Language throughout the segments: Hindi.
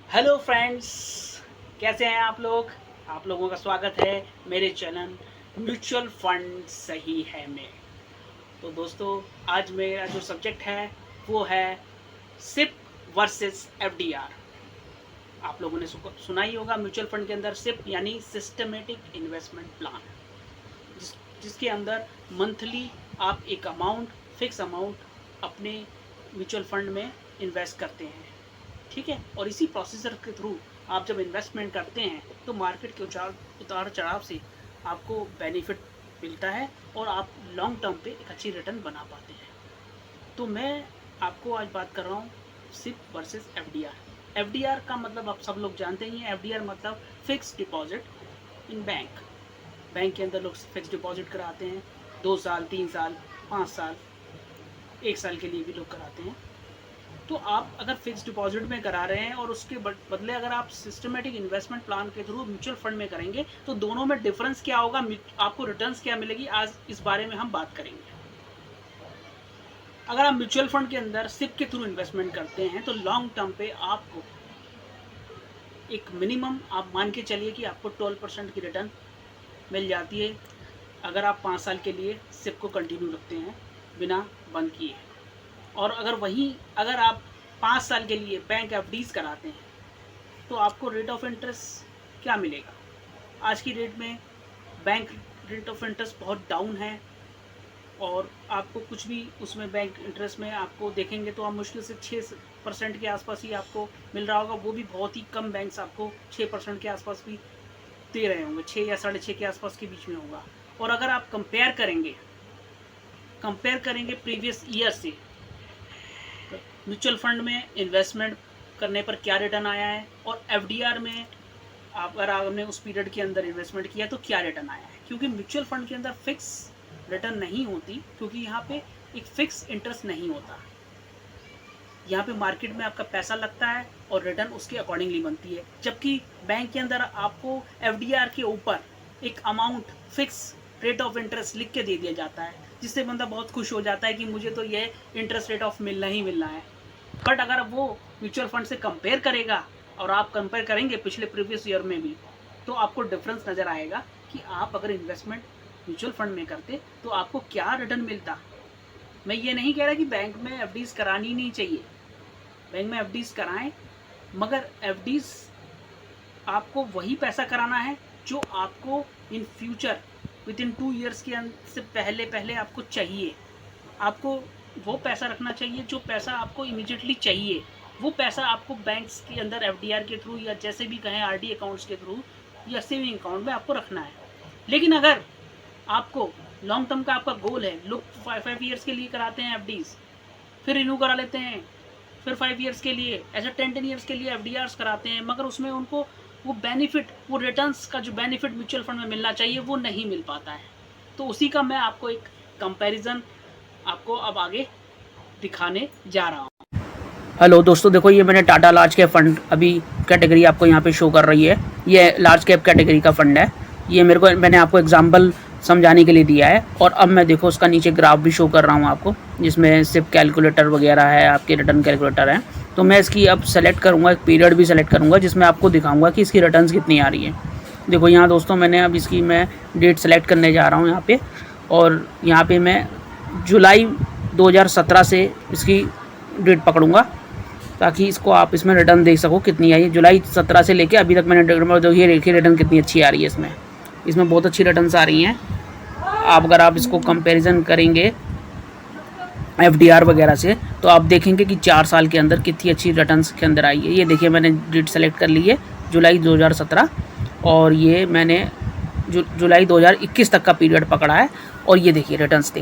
हेलो फ्रेंड्स, कैसे हैं आप लोग। आप लोगों का स्वागत है मेरे चैनल म्यूचुअल फंड सही है में। तो दोस्तों, आज मेरा जो सब्जेक्ट है वो है सिप वर्सेस एफडीआर। आप लोगों ने सुना ही होगा, म्यूचुअल फंड के अंदर सिप यानी सिस्टमेटिक इन्वेस्टमेंट प्लान, जिसके अंदर मंथली आप एक अमाउंट, फिक्स अमाउंट अपने म्यूचुअल फंड में इन्वेस्ट करते हैं। ठीक है, और इसी प्रोसीजर के थ्रू आप जब इन्वेस्टमेंट करते हैं तो मार्केट के उतार चढ़ाव से आपको बेनिफिट मिलता है और आप लॉन्ग टर्म पे एक अच्छी रिटर्न बना पाते हैं। तो मैं आपको आज बात कर रहा हूँ सिप वर्सेस एफडीआर। एफडीआर का मतलब आप सब लोग जानते ही हैं। एफडीआर मतलब fix deposit in bank. Bank के अंदर लोग फिक्स डिपॉजिट कराते हैं 2 साल, 3 साल, 5 साल, 1 साल के लिए भी लोग कराते हैं। तो आप अगर फिक्स डिपॉजिट में करा रहे हैं और उसके बदले अगर आप सिस्टमेटिक इन्वेस्टमेंट प्लान के थ्रू म्यूचुअल फंड में करेंगे तो दोनों में डिफरेंस क्या होगा, आपको रिटर्न्स क्या मिलेगी, आज इस बारे में हम बात करेंगे। अगर आप म्यूचुअल फंड के अंदर सिप के थ्रू इन्वेस्टमेंट करते हैं तो लॉन्ग टर्म पे आपको एक मिनिमम आप मान के चलिए कि आपको 12% की रिटर्न मिल जाती है अगर आप 5 साल के लिए सिप को कंटिन्यू रखते हैं बिना बंद किए। और अगर आप 5 साल के लिए बैंक एफडीज कराते हैं तो आपको रेट ऑफ इंटरेस्ट क्या मिलेगा। आज की डेट में बैंक रेट ऑफ इंटरेस्ट बहुत डाउन है और आपको कुछ भी उसमें बैंक इंटरेस्ट में आपको देखेंगे तो आप मुश्किल से 6% के आसपास ही आपको मिल रहा होगा। वो भी बहुत ही कम बैंक्स आपको 6% के आसपास भी दे रहे होंगे, 6 या 6.5 के आसपास के बीच में होगा। और अगर आप कंपेयर करेंगे प्रीवियस ईयर से म्यूचुअल फंड में इन्वेस्टमेंट करने पर क्या रिटर्न आया है और एफडीआर में अगर आपने उस पीरियड के अंदर इन्वेस्टमेंट किया तो क्या रिटर्न आया है, क्योंकि म्यूचुअल फंड के अंदर फिक्स रिटर्न नहीं होती, क्योंकि यहाँ पे एक फिक्स इंटरेस्ट नहीं होता। यहाँ पे मार्केट में आपका पैसा लगता है और रिटर्न उसके अकॉर्डिंगली बनती है। जबकि बैंक के अंदर आपको एफडीआर के ऊपर एक amount fix rate of interest लिख के दे दिया जाता है, जिससे बंदा बहुत खुश हो जाता है कि मुझे तो ये इंटरेस्ट रेट ऑफ मिलना ही मिलना है। बट अगर वो म्यूचुअल फंड से कंपेयर करेगा और आप कंपेयर करेंगे पिछले प्रीवियस ईयर में भी, तो आपको डिफरेंस नज़र आएगा कि आप अगर इन्वेस्टमेंट म्यूचुअल फंड में करते तो आपको क्या रिटर्न मिलता। मैं ये नहीं कह रहा कि बैंक में एफडीज करानी नहीं चाहिए, बैंक में एफडीज कराएं, मगर एफडीज आपको वही पैसा कराना है जो आपको in future with in 2 years के से पहले आपको चाहिए। आपको वो पैसा रखना चाहिए जो पैसा आपको इमीडिएटली चाहिए। वो पैसा आपको बैंक्स के अंदर एफडीआर के थ्रू या जैसे भी कहें आरडी अकाउंट्स के थ्रू या सेविंग अकाउंट में आपको रखना है। लेकिन अगर आपको लॉन्ग टर्म का आपका गोल है, लोग 5 ईयर्स के लिए कराते हैं एफडीज, फिर रिन्यू करा लेते हैं, फिर 5 ईयर्स के लिए, ऐसे 10 ईयर्स के लिए एफडीआर्स कराते हैं, मगर उसमें उनको वो बेनिफिट, वो रिटर्न्स का जो बेनिफिट म्यूचुअल फंड में मिलना चाहिए वो नहीं मिल पाता है। तो उसी का मैं आपको एक कंपैरिजन आपको अब आगे दिखाने जा रहा हूँ। हेलो दोस्तों, देखो ये मैंने टाटा लार्ज कैप फंड अभी कैटेगरी आपको यहाँ पे शो कर रही है। ये लार्ज कैप कैटेगरी का फंड है। ये मैंने आपको एग्जांपल समझाने के लिए दिया है। और अब मैं देखो उसका नीचे ग्राफ भी शो कर रहा हूँ आपको, जिसमें सिप कैलकुलेटर वगैरह है, आपके रिटर्न कैलकुलेटर है। तो मैं इसकी अब सेलेक्ट करूँगा, एक पीरियड भी सेलेक्ट करूँगा जिसमें आपको दिखाऊँगा कि इसकी रिटर्न्स कितनी आ रही है। देखो यहाँ दोस्तों, मैंने अब इसकी मैं डेट सेलेक्ट करने जा रहा हूँ यहाँ पे, और यहाँ पे मैं जुलाई 2017 से इसकी डेट पकड़ूँगा ताकि इसको आप इसमें रिटर्न देख सको कितनी आई है। जुलाई 17 से लेके अभी तक मैंने देखिए रिटर्न कितनी अच्छी आ रही है। इसमें बहुत अच्छी रिटर्न्स आ रही हैं। अगर आप इसको कंपैरिजन करेंगे एफडीआर वगैरह से तो आप देखेंगे कि 4 साल के अंदर कितनी अच्छी रिटर्न्स के अंदर आई है। ये देखिए मैंने डेट सेलेक्ट कर ली है जुलाई 2017, और ये मैंने जुलाई 2021 तक का पीरियड पकड़ा है। और ये देखिए रिटर्न्स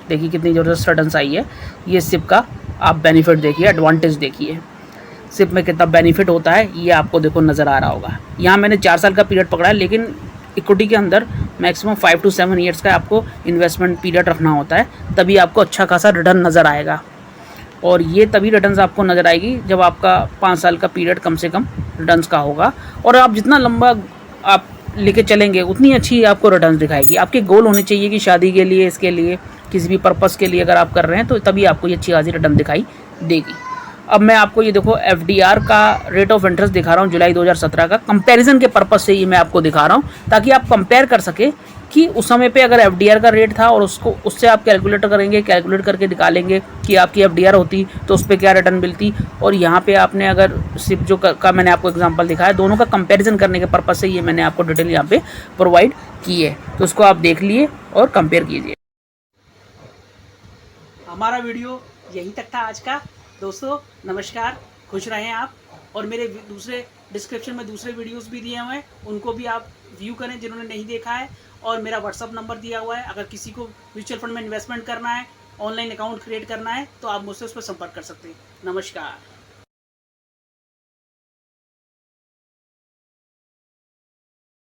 देखिए कितनी ज़बरदस्त रिटर्न्स आई है। ये सिप का आप बेनिफिट देखिए, एडवांटेज देखिए, सिप में कितना बेनिफिट होता है ये आपको देखो नज़र आ रहा होगा। यहाँ मैंने 4 साल का पीरियड पकड़ा है, लेकिन इक्विटी के अंदर मैक्सिमम 5 to 7 ईयर्स का आपको इन्वेस्टमेंट पीरियड रखना होता है, तभी आपको अच्छा खासा रिटर्न नज़र आएगा। और ये तभी रिटर्न्स आपको नज़र आएगी जब आपका 5 साल का पीरियड कम से कम रिटर्न्स का होगा। और आप जितना लंबा आप लेके चलेंगे उतनी अच्छी आपको रिटर्न्स दिखाएगी। आपके गोल होने चाहिए कि शादी के लिए, इसके लिए, किसी भी पर्पस के लिए अगर आप कर रहे हैं तो तभी आपको ये अच्छी खासी रिटर्न दिखाई देगी। अब मैं आपको ये देखो एफडीआर का रेट ऑफ इंटरेस्ट दिखा रहा हूँ जुलाई 2017 का, कंपैरिजन के पर्पस से ये मैं आपको दिखा रहा हूँ ताकि आप कंपेयर कर सके कि उस समय पे अगर एफडीआर का रेट था और उसको उससे आप कैलकुलेट करेंगे, कैलकुलेट करके निकालेंगे कि आपकी एफडीआर होती तो उस पर क्या रिटर्न मिलती, और यहाँ पे आपने अगर सिर्फ जो का मैंने आपको एग्जांपल दिखाया, दोनों का कंपैरिजन करने के पर्पस से ये मैंने आपको डिटेल यहाँ पे प्रोवाइड की है, तो उसको आप देख लिए और कंपेयर कीजिए। हमारा वीडियो यहीं तक था आज का। दोस्तों नमस्कार, खुश रहें आप। और मेरे दूसरे डिस्क्रिप्शन में दूसरे वीडियोस भी दिए हुए हैं, उनको भी आप व्यू करें जिन्होंने नहीं देखा है। और मेरा व्हाट्सअप नंबर दिया हुआ है, अगर किसी को म्यूचुअल फंड में इन्वेस्टमेंट करना है, ऑनलाइन अकाउंट क्रिएट करना है, तो आप मुझसे उस पर संपर्क कर सकते हैं। नमस्कार।